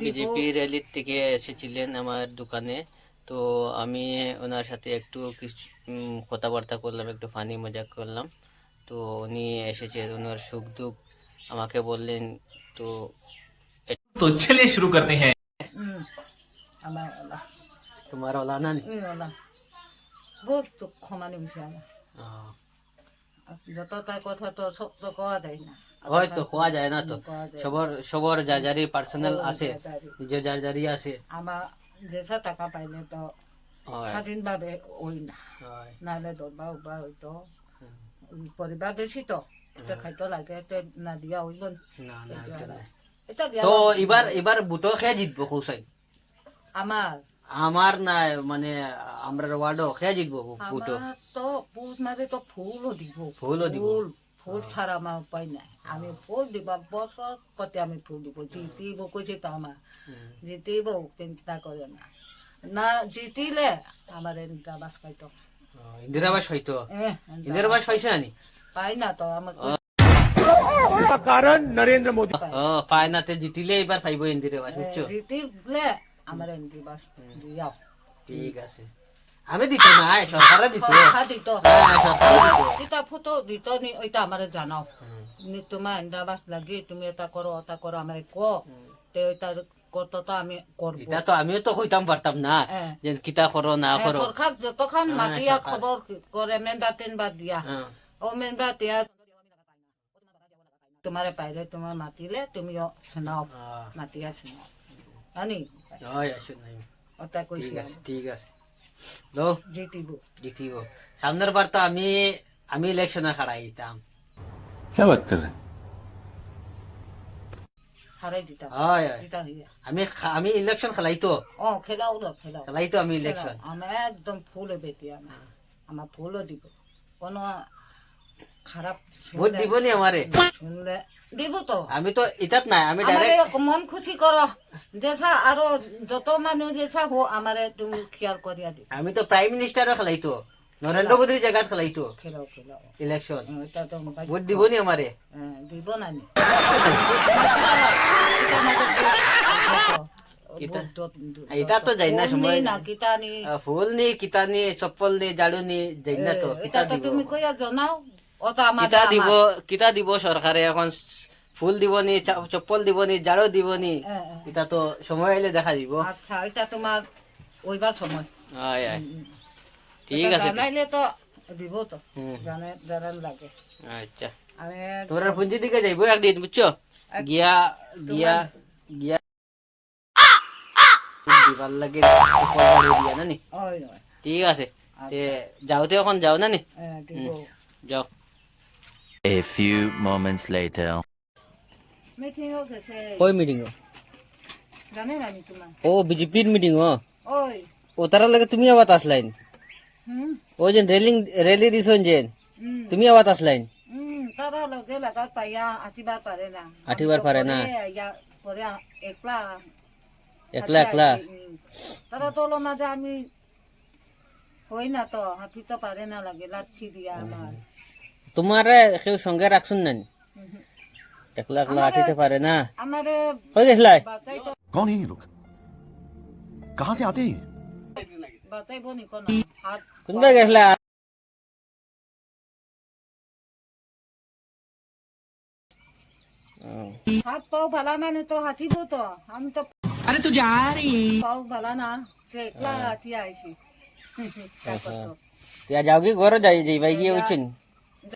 BJP র্যালির থেকে এসেছিলেন আমার দোকানে। তো আমি ওনার সাথে একটু কিছু কথাবার্তা করলাম, একটু ফানি মজাক করলাম। তো উনি এসেছে, ওনার সুখ দুঃখ আমাকে বললেন। তো तो चलिए शुरू करते हैं। আমার ওলা তোমার ওলা না নি? ওলা বহুত দুঃখ মানে হয়েছে আমার। আহ, যত তার কথা তো সব তো কোয়া যায় না, হয়তো খোয়া যায় না, তো কোয়া যায় না। সবার সবার যার যারই পার্সোনাল ও, আছে, যার যারই। নিজের যার যারই আছে। আমার যেসা টাকা পাইলে তো হয়, স্বাধীনভাবে ওই না, হয়। নাহলে দরবা উবা হইতো পরিবার বেশি তো এটা খাইতো লাগে তে না দিয়া হইব না না, এটা নাই। এটা দিয়া তো এবার এবার বুটো খেয়ে জিতবো কৌশাই? আমার আমার নাই, মানে আমরা ওয়ার্ডও খেয়ে জিতবো বুটো। আমার তো ফুল মাঝে তো ফুলও দিব, ফুলও দিব? ফুল ছাড়া আমার উপায় নাই। আমি ফুল দিব বছর প্রতি, আমি ফুল দিব। জিতিব কইছে তো আমার, জিতিব চিন্তা করে না। না জিতিলে আমার ইন্দিরা আবাস পাইতো। ইন্দিরা আবাস হয়তো? এহ, ইন্দিরা আবাস পাইছে না নি? পাই না তো আমার कारण नरेंद्र मोदी। পায় না, তে জিতিলে এবার পাইবো ইন্দিরা আবাস, বুঝছো? জিতিলে আমার ইন্দিরা আবাস দিয়াও। ঠিক আছে, আমি দিত না, সরকারে দিত। সরকার দিত, হ্যাঁ, সরকারে দিত। এটা ফুটো দিত নি ওইটা আমার জানাও। নি তোমার ইন্দিরা আবাস লাগি, তুমি এটা করো আমার কো, তে ওইটা করতো তো আমি করবো। এটা তো আমিও তো কইতাম পারতাম না হ্যাঁ। যে কিতা করো না করো। সরকার যতক্ষণ হ্যাঁ, মাতিয়া সরকার। খবর করে মেম্বার তিনবার দিয়া, হ্যাঁ, ও মেম্বার দিয়া তোমারে পাইলে তোমার মাতিলে তুমিও শোনাও, মাতিয়া শোনাও জানি হয়, আসো নাই। ওটা ঠিক কইছি আছে, ঠিক আছে। তো জিতিব। জিতিব। সামনের বার তো আমি আমি ইলেকশনে খাড়াই দিতাম। क्या बात कर रहे हैं? হারাই দিতাম, হয়, হয়। দিতাম হইয়া। আমি ইলেকশন খেলাইতো, খেলাও না খেলাও, খেলাইতো আমি ইলেকশন। আমার একদম ফুল বেটি, আমার ফুলও দিব। কোনো খারাপ ভোট দিব নি আমারে? শুনলে দিব তো। আমি তো ইতাত নাই, আমি আমারে ডাইরেক্ট। মন খুশি করো, যেসা আরো যত মানুষ যেসা হো আমারে তুমি খেয়াল করিয়া দি। আমি তো প্রাইম মিনিস্টারও খেলাইতো, নরেন্দ্র মোদীর জায়গাত খেলাইতো খেলাও খেলাও, ইলেকশন। এটা তো ভোট দিব নি আমারে? দিব না নি। এটা তো যাই না সময় না কিতা নি, ফুল নি, কিতা নি, চপ্পল নি, ঝাড়ু নি, যাই না তো কিতা এটা তো দিব? তুমি কইয়া জানাও। ওটা আমার কিতা দিব, কিতা দিব সরকারে এখন? ফুল দিব নি, চপ্পল দিব নি, ঝাড়ু দিব নি? এটা তো সময় আইলে দেখা দিব। আচ্ছা এটা তোমার ওইবার সময়। আয় আয়, ঠিক আছে। জানাইলে তো দিব তো, হুম। জানান লাগে। আচ্ছা, আমি তোমরা পুঞ্জি দিকে যাইবো একদিন, বুঝছো? গিয়া গিয়া গিয়া দিবার লাগে চপ্পল ঝাড়ু দিয়া না নি? ওই নয়, ঠিক আছে, তে যাওতে এখন যাও না নি? দিব। যাও। A few moments later. Meeting ও গেছে, কই মিটিং? জানেন আমি তোমার ও বিজেপির মিটিং? ওই ও তার লাগে তুমি আবার আসলাইন? হুম ও যে রেলি দিছন যে, হুম তুমি আবার আসলাইন? তারা লগে লাগার পাইয়া আটিবার পারে না, আটিবার পারে না? পরে একলা একলা একলা? তারা তো হলো মাঝে আমি হই না তো, হাতি তো পারে না, লাগে লাচ্ছি দিয়া আমার। তোমারে কেউ সঙ্গে রাখছুন না? একলা একলা আটিতে পারে না? আমারে কই গেছলাই? বাতাই তো कौन है ये लोग? कहाँ से आते हैं? বাতাই বনি কোন হাত কোনবা গেছলা? হাত পাও ভালা মানে তো হাতিব তো, আমি তো अरे तू जा रही है। পাও ভালা না, তো একলা হাতি আইছি। ইয়া যাও কি ঘরে যাই যাইবাই গিয়ে হইছেন?